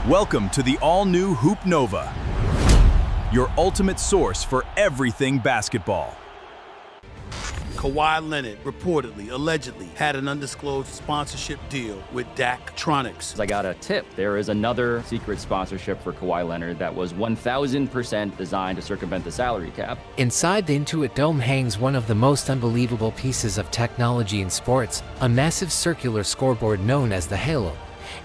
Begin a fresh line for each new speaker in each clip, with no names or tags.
Welcome to the all-new Hoop Nova, your ultimate source for everything basketball.
Kawhi Leonard reportedly, allegedly, had an undisclosed sponsorship deal with Daktronics.
I got a tip. There is another secret sponsorship for Kawhi Leonard that was 1,000% designed to circumvent the salary cap.
Inside the Intuit Dome hangs one of the most unbelievable pieces of technology in sports, a massive circular scoreboard known as the Halo.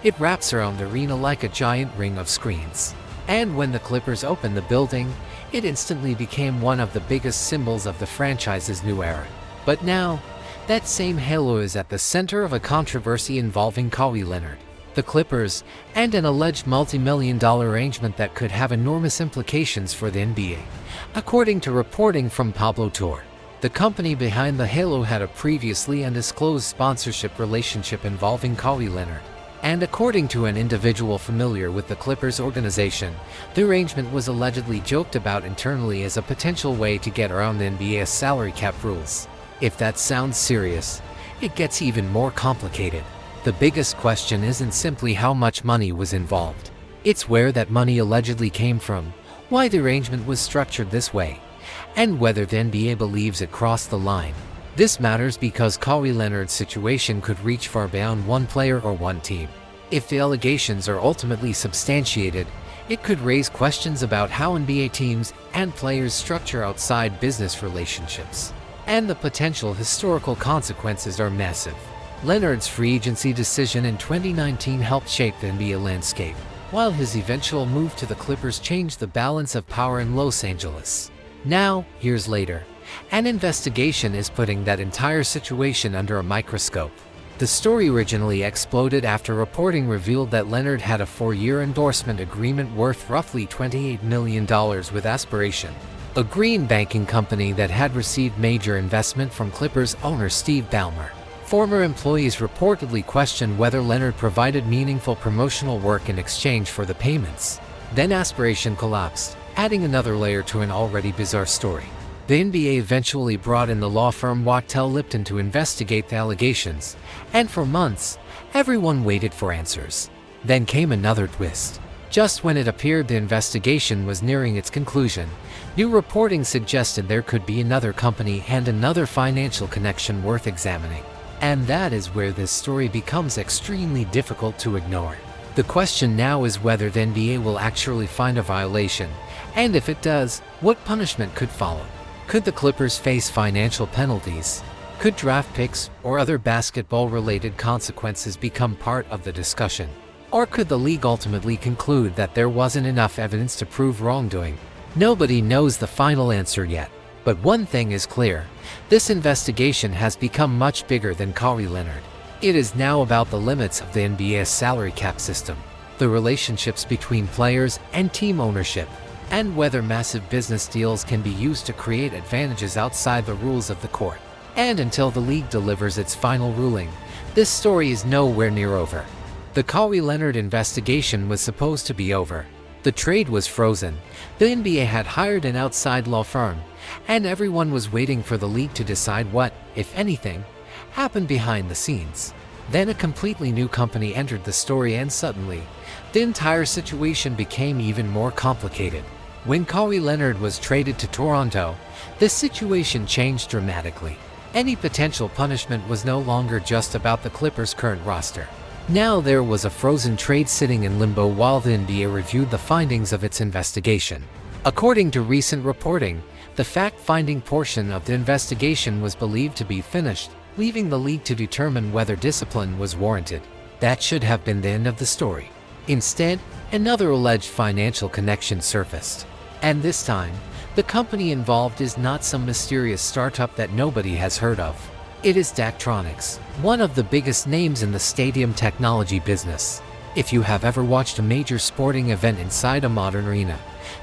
It wraps around the arena like a giant ring of screens. And when the Clippers opened the building, it instantly became one of the biggest symbols of the franchise's new era. But now, that same halo is at the center of a controversy involving Kawhi Leonard, the Clippers, and an alleged multi-million-dollar arrangement that could have enormous implications for the NBA. According to reporting from Pablo Torre, the company behind the halo had a previously undisclosed sponsorship relationship involving Kawhi Leonard. And according to an individual familiar with the Clippers organization, the arrangement was allegedly joked about internally as a potential way to get around the NBA's salary cap rules. If that sounds serious, it gets even more complicated. The biggest question isn't simply how much money was involved. It's where that money allegedly came from, why the arrangement was structured this way, and whether the NBA believes it crossed the line. This matters because Kawhi Leonard's situation could reach far beyond one player or one team. If the allegations are ultimately substantiated, it could raise questions about how NBA teams and players structure outside business relationships. And the potential historical consequences are massive. Leonard's free agency decision in 2019 helped shape the NBA landscape, while his eventual move to the Clippers changed the balance of power in Los Angeles. Now, years later, an investigation is putting that entire situation under a microscope. The story originally exploded after reporting revealed that Leonard had a 4-year endorsement agreement worth roughly $28 million with Aspiration, a green banking company that had received major investment from Clippers owner Steve Ballmer. Former employees reportedly questioned whether Leonard provided meaningful promotional work in exchange for the payments. Then Aspiration collapsed, adding another layer to an already bizarre story. The NBA eventually brought in the law firm Wachtell Lipton to investigate the allegations, and for months, everyone waited for answers. Then came another twist. Just when it appeared the investigation was nearing its conclusion, new reporting suggested there could be another company and another financial connection worth examining. And that is where this story becomes extremely difficult to ignore. The question now is whether the NBA will actually find a violation, and if it does, what punishment could follow. Could the Clippers face financial penalties? Could draft picks or other basketball-related consequences become part of the discussion? Or could the league ultimately conclude that there wasn't enough evidence to prove wrongdoing? Nobody knows the final answer yet. But one thing is clear, this investigation has become much bigger than Kawhi Leonard. It is now about the limits of the NBA's salary cap system, the relationships between players and team ownership, and whether massive business deals can be used to create advantages outside the rules of the court. And until the league delivers its final ruling, this story is nowhere near over. The Kawhi Leonard investigation was supposed to be over. The trade was frozen, the NBA had hired an outside law firm, and everyone was waiting for the league to decide what, if anything, happened behind the scenes. Then a completely new company entered the story and suddenly, the entire situation became even more complicated. When Kawhi Leonard was traded to Toronto, the situation changed dramatically. Any potential punishment was no longer just about the Clippers' current roster. Now there was a frozen trade sitting in limbo while the NBA reviewed the findings of its investigation. According to recent reporting, the fact-finding portion of the investigation was believed to be finished, leaving the league to determine whether discipline was warranted. That should have been the end of the story. Instead, another alleged financial connection surfaced. And this time, the company involved is not some mysterious startup that nobody has heard of. It is Daktronics, one of the biggest names in the stadium technology business. If you have ever watched a major sporting event inside a modern arena,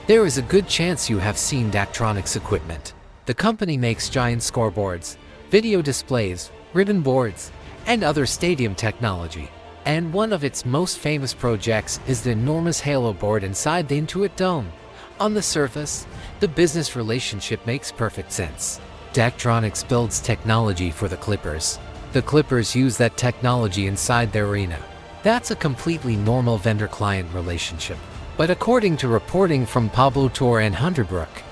there is a good chance you have seen Daktronics equipment. The company makes giant scoreboards, video displays, ribbon boards, and other stadium technology. And one of its most famous projects is the enormous Halo board inside the Intuit Dome. On the surface, the business relationship makes perfect sense. Daktronics builds technology for the Clippers. The Clippers use that technology inside their arena. That's a completely normal vendor-client relationship. But according to reporting from Pablo Torre and Hunter Brook,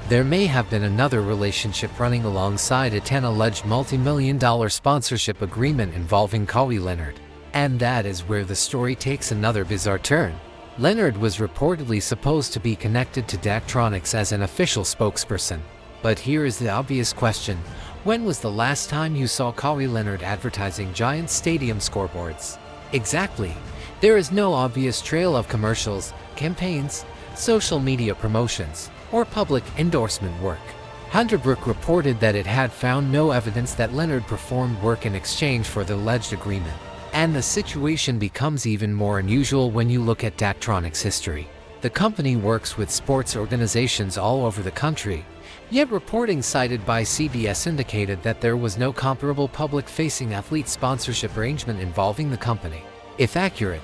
there may have been another relationship running alongside a 10 alleged multi-million-dollar sponsorship agreement involving Kawhi Leonard. And that is where the story takes another bizarre turn. Leonard was reportedly supposed to be connected to Daktronics as an official spokesperson. But here is the obvious question: when was the last time you saw Kawhi Leonard advertising giant stadium scoreboards? Exactly. There is no obvious trail of commercials, campaigns, social media promotions, or public endorsement work. Hunter Brook reported that it had found no evidence that Leonard performed work in exchange for the alleged agreement. And the situation becomes even more unusual when you look at Daktronics' history. The company works with sports organizations all over the country, yet reporting cited by CBS indicated that there was no comparable public-facing athlete sponsorship arrangement involving the company. If accurate,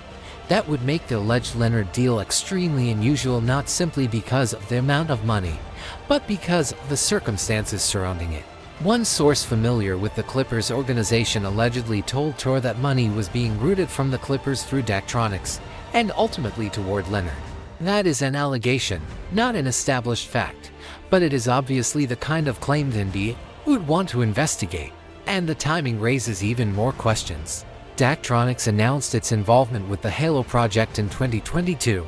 that would make the alleged Leonard deal extremely unusual, not simply because of the amount of money, but because of the circumstances surrounding it. One source familiar with the Clippers organization allegedly told Torre that money was being routed from the Clippers through Daktronics and ultimately toward Leonard. That is an allegation, not an established fact, but it is obviously the kind of claim the NBA would want to investigate, and the timing raises even more questions. Daktronics announced its involvement with the Halo project in 2022.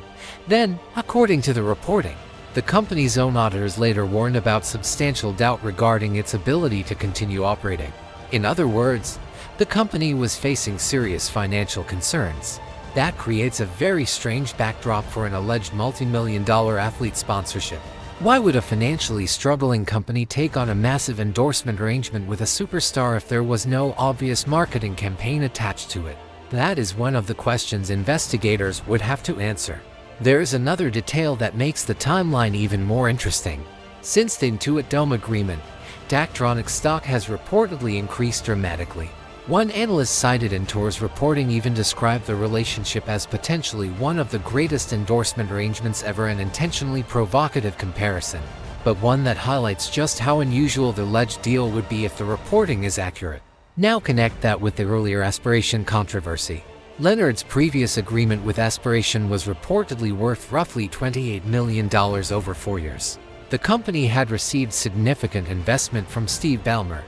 Then, according to the reporting, the company's own auditors later warned about substantial doubt regarding its ability to continue operating. In other words, the company was facing serious financial concerns. That creates a very strange backdrop for an alleged multi-million-dollar athlete sponsorship. Why would a financially struggling company take on a massive endorsement arrangement with a superstar if there was no obvious marketing campaign attached to it? That is one of the questions investigators would have to answer. There is another detail that makes the timeline even more interesting. Since the Intuit Dome agreement, Daktronics stock has reportedly increased dramatically. One analyst cited in Torre's reporting even described the relationship as potentially one of the greatest endorsement arrangements ever, an intentionally provocative comparison, but one that highlights just how unusual the alleged deal would be if the reporting is accurate. Now connect that with the earlier Aspiration controversy. Leonard's previous agreement with Aspiration was reportedly worth roughly $28 million over 4 years. The company had received significant investment from Steve Ballmer,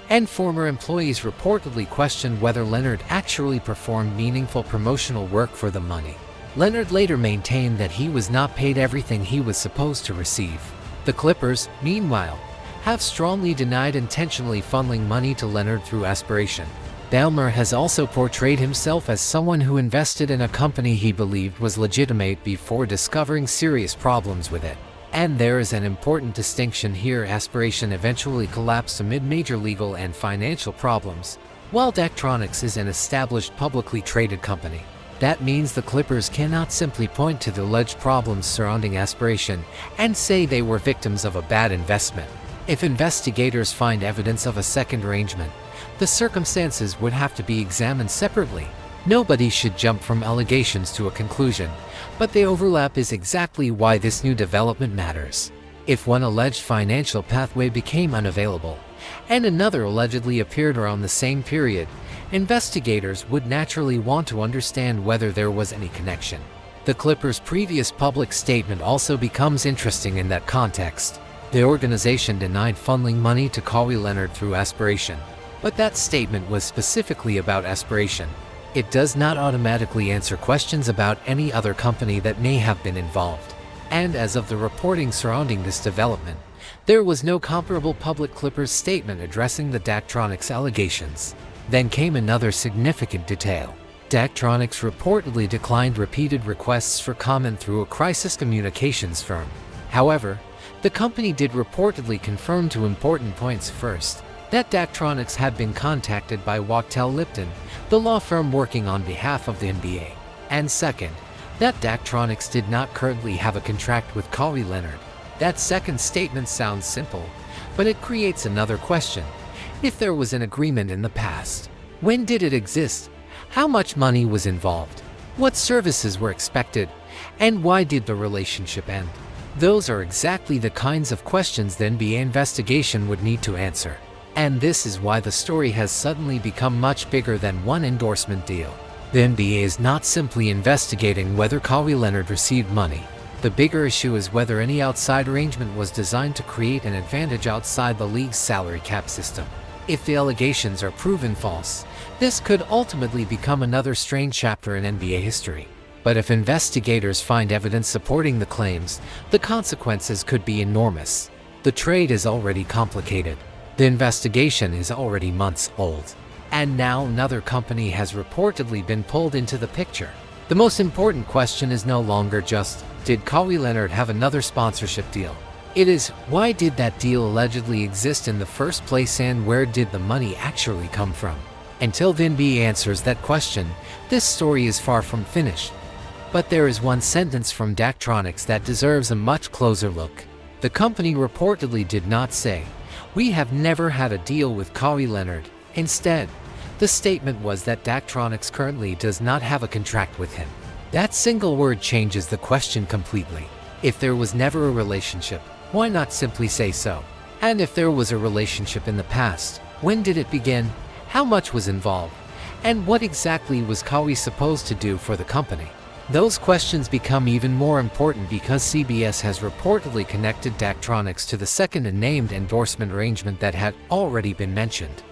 and former employees reportedly questioned whether Leonard actually performed meaningful promotional work for the money. Leonard later maintained that he was not paid everything he was supposed to receive. The Clippers, meanwhile, have strongly denied intentionally funneling money to Leonard through Aspiration. Ballmer has also portrayed himself as someone who invested in a company he believed was legitimate before discovering serious problems with it. And there is an important distinction here: Aspiration eventually collapsed amid major legal and financial problems, while Daktronics is an established publicly traded company. That means the Clippers cannot simply point to the alleged problems surrounding Aspiration and say they were victims of a bad investment. If investigators find evidence of a second arrangement, the circumstances would have to be examined separately. Nobody should jump from allegations to a conclusion, but the overlap is exactly why this new development matters. If one alleged financial pathway became unavailable, and another allegedly appeared around the same period, investigators would naturally want to understand whether there was any connection. The Clippers' previous public statement also becomes interesting in that context. The organization denied funneling money to Kawhi Leonard through Aspiration, but that statement was specifically about Aspiration. It does not automatically answer questions about any other company that may have been involved. And as of the reporting surrounding this development, there was no comparable public Clippers statement addressing the Daktronics allegations. Then came another significant detail. Daktronics reportedly declined repeated requests for comment through a crisis communications firm. However, the company did reportedly confirm two important points. First, that Daktronics had been contacted by Wachtell Lipton, the law firm working on behalf of the NBA. And second, that Daktronics did not currently have a contract with Kawhi Leonard. That second statement sounds simple, but it creates another question. If there was an agreement in the past, when did it exist? How much money was involved? What services were expected? And why did the relationship end? Those are exactly the kinds of questions the NBA investigation would need to answer. And this is why the story has suddenly become much bigger than one endorsement deal. The NBA is not simply investigating whether Kawhi Leonard received money. The bigger issue is whether any outside arrangement was designed to create an advantage outside the league's salary cap system. If the allegations are proven false, this could ultimately become another strange chapter in NBA history. But if investigators find evidence supporting the claims, the consequences could be enormous. The trade is already complicated. The investigation is already months old. And now another company has reportedly been pulled into the picture. The most important question is no longer just, did Kawhi Leonard have another sponsorship deal? It is, why did that deal allegedly exist in the first place and where did the money actually come from? Until the NBA answers that question, this story is far from finished. But there is one sentence from Daktronics that deserves a much closer look. The company reportedly did not say, "We have never had a deal with Kawhi Leonard." Instead, the statement was that Daktronics currently does not have a contract with him. That single word changes the question completely. If there was never a relationship, why not simply say so? And if there was a relationship in the past, when did it begin? How much was involved? And what exactly was Kawhi supposed to do for the company? Those questions become even more important because CBS has reportedly connected Daktronics to the second unnamed endorsement arrangement that had already been mentioned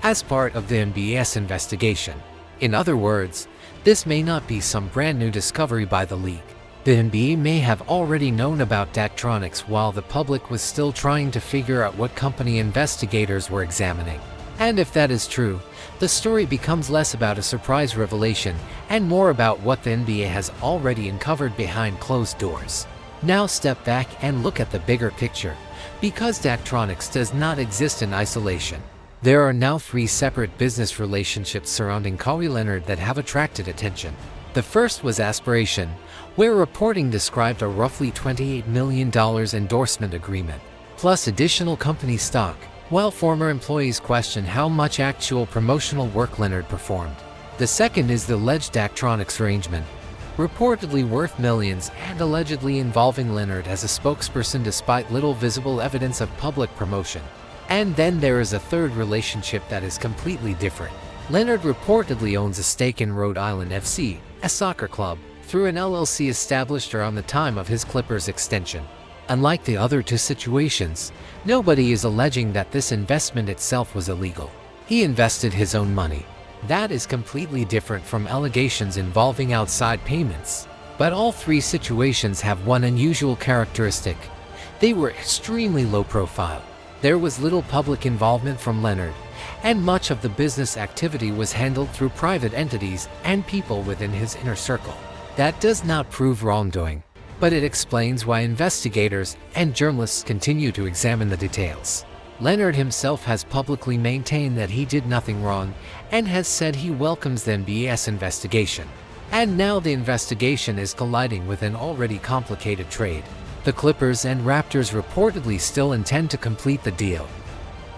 as part of the NBA's investigation. In other words, this may not be some brand new discovery by the league. The NBA may have already known about Daktronics while the public was still trying to figure out what company investigators were examining. And if that is true, the story becomes less about a surprise revelation and more about what the NBA has already uncovered behind closed doors. Now step back and look at the bigger picture. Because Daktronics does not exist in isolation, there are now 3 separate business relationships surrounding Kawhi Leonard that have attracted attention. The first was Aspiration, where reporting described a roughly $28 million endorsement agreement, plus additional company stock, while former employees question how much actual promotional work Leonard performed. The second is the alleged Daktronics arrangement, reportedly worth millions and allegedly involving Leonard as a spokesperson despite little visible evidence of public promotion. And then there is a third relationship that is completely different. Leonard reportedly owns a stake in Rhode Island FC, a soccer club, through an LLC established around the time of his Clippers extension. Unlike the other 2 situations, nobody is alleging that this investment itself was illegal. He invested his own money. That is completely different from allegations involving outside payments. But all 3 situations have one unusual characteristic. They were extremely low profile. There was little public involvement from Leonard, and much of the business activity was handled through private entities and people within his inner circle. That does not prove wrongdoing, but it explains why investigators and journalists continue to examine the details. Leonard himself has publicly maintained that he did nothing wrong and has said he welcomes the NBA's investigation. And now the investigation is colliding with an already complicated trade. The Clippers and Raptors reportedly still intend to complete the deal.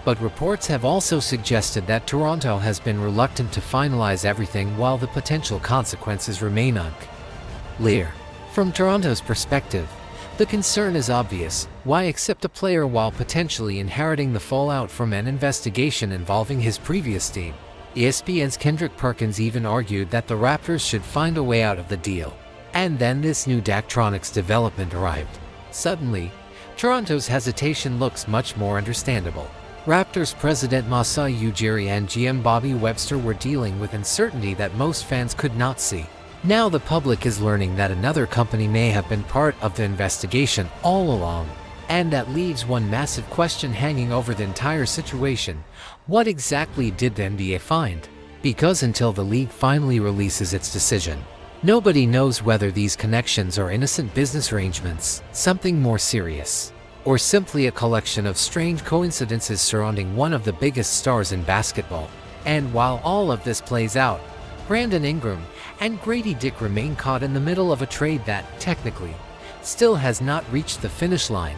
But reports have also suggested that Toronto has been reluctant to finalize everything while the potential consequences remain unclear. From Toronto's perspective, the concern is obvious. Why accept a player while potentially inheriting the fallout from an investigation involving his previous team? ESPN's Kendrick Perkins even argued that the Raptors should find a way out of the deal. And then this new Daktronics development arrived. Suddenly, Toronto's hesitation looks much more understandable. Raptors president Masai Ujiri and GM Bobby Webster were dealing with uncertainty that most fans could not see. Now the public is learning that another company may have been part of the investigation all along. And that leaves one massive question hanging over the entire situation. What exactly did the NBA find? Because until the league finally releases its decision, nobody knows whether these connections are innocent business arrangements, something more serious, or simply a collection of strange coincidences surrounding one of the biggest stars in basketball. And while all of this plays out, Brandon Ingram and Grady Dick remain caught in the middle of a trade that, technically, still has not reached the finish line.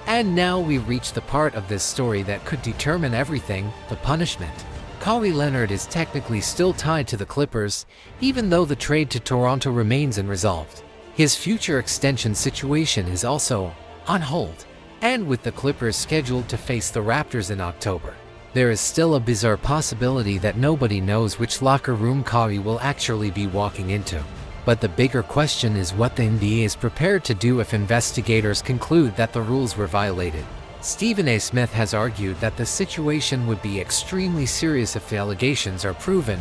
And now we've reached the part of this story that could determine everything: the punishment. Kawhi Leonard is technically still tied to the Clippers, even though the trade to Toronto remains unresolved. His future extension situation is also on hold. And with the Clippers scheduled to face the Raptors in October, There is still a bizarre possibility that nobody knows which locker room Kawhi will actually be walking into. But the bigger question is what the NBA is prepared to do if investigators conclude that the rules were violated. Stephen A. Smith has argued that the situation would be extremely serious if the allegations are proven,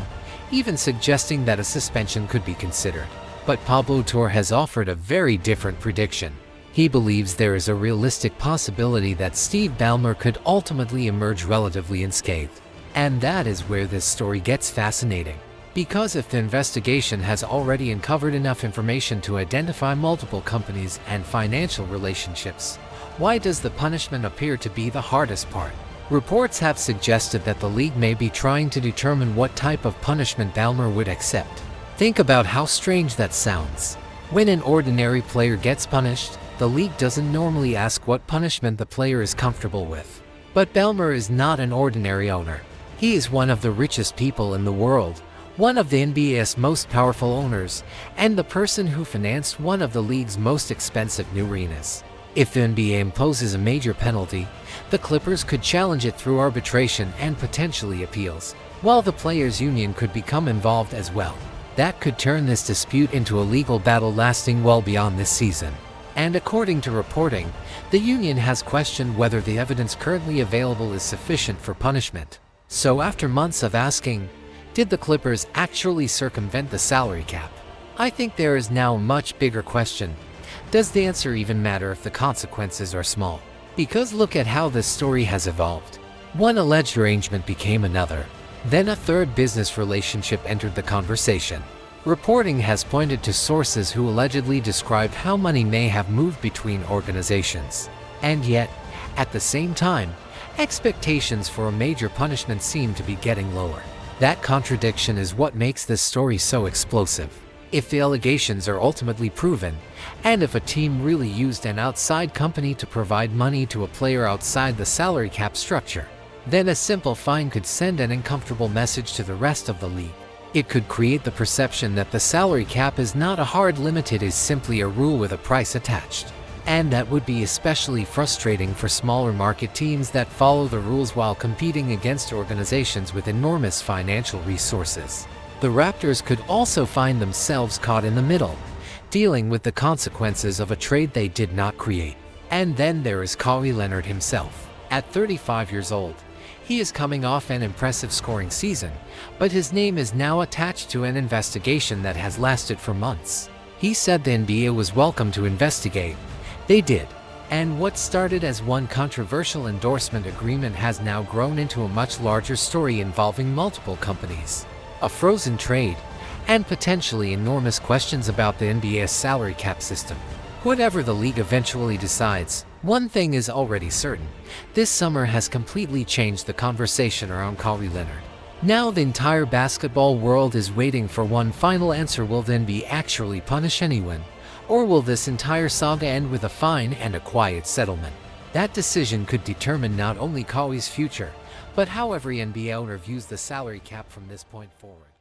even suggesting that a suspension could be considered. But Pablo Torre has offered a very different prediction. He believes there is a realistic possibility that Steve Ballmer could ultimately emerge relatively unscathed. And that is where this story gets fascinating. Because if the investigation has already uncovered enough information to identify multiple companies and financial relationships, why does the punishment appear to be the hardest part? Reports have suggested that the league may be trying to determine what type of punishment Ballmer would accept. Think about how strange that sounds. When an ordinary player gets punished, the league doesn't normally ask what punishment the player is comfortable with. But Ballmer is not an ordinary owner. He is one of the richest people in the world, one of the NBA's most powerful owners, and the person who financed one of the league's most expensive new arenas. If the NBA imposes a major penalty, the Clippers could challenge it through arbitration and potentially appeals, while the players' union could become involved as well. That could turn this dispute into a legal battle lasting well beyond this season. And according to reporting, the union has questioned whether the evidence currently available is sufficient for punishment. So after months of asking, did the Clippers actually circumvent the salary cap? I think there is now a much bigger question. Does the answer even matter if the consequences are small? Because look at how this story has evolved. One alleged arrangement became another. Then a third business relationship entered the conversation. Reporting has pointed to sources who allegedly described how money may have moved between organizations. And yet, at the same time, expectations for a major punishment seem to be getting lower. That contradiction is what makes this story so explosive. If the allegations are ultimately proven, and if a team really used an outside company to provide money to a player outside the salary cap structure, then a simple fine could send an uncomfortable message to the rest of the league. It could create the perception that the salary cap is not a hard limit, it is simply a rule with a price attached. And that would be especially frustrating for smaller market teams that follow the rules while competing against organizations with enormous financial resources. The Raptors could also find themselves caught in the middle, dealing with the consequences of a trade they did not create. And then there is Kawhi Leonard himself. At 35 years old, he is coming off an impressive scoring season, but his name is now attached to an investigation that has lasted for months. He said the NBA was welcome to investigate. They did. And what started as one controversial endorsement agreement has now grown into a much larger story involving multiple companies, a frozen trade, and potentially enormous questions about the NBA's salary cap system. Whatever the league eventually decides, one thing is already certain. This summer has completely changed the conversation around Kawhi Leonard. Now the entire basketball world is waiting for one final answer. Will the NBA actually punish anyone? Or will this entire saga end with a fine and a quiet settlement? That decision could determine not only Kawhi's future, but how every NBA owner views the salary cap from this point forward.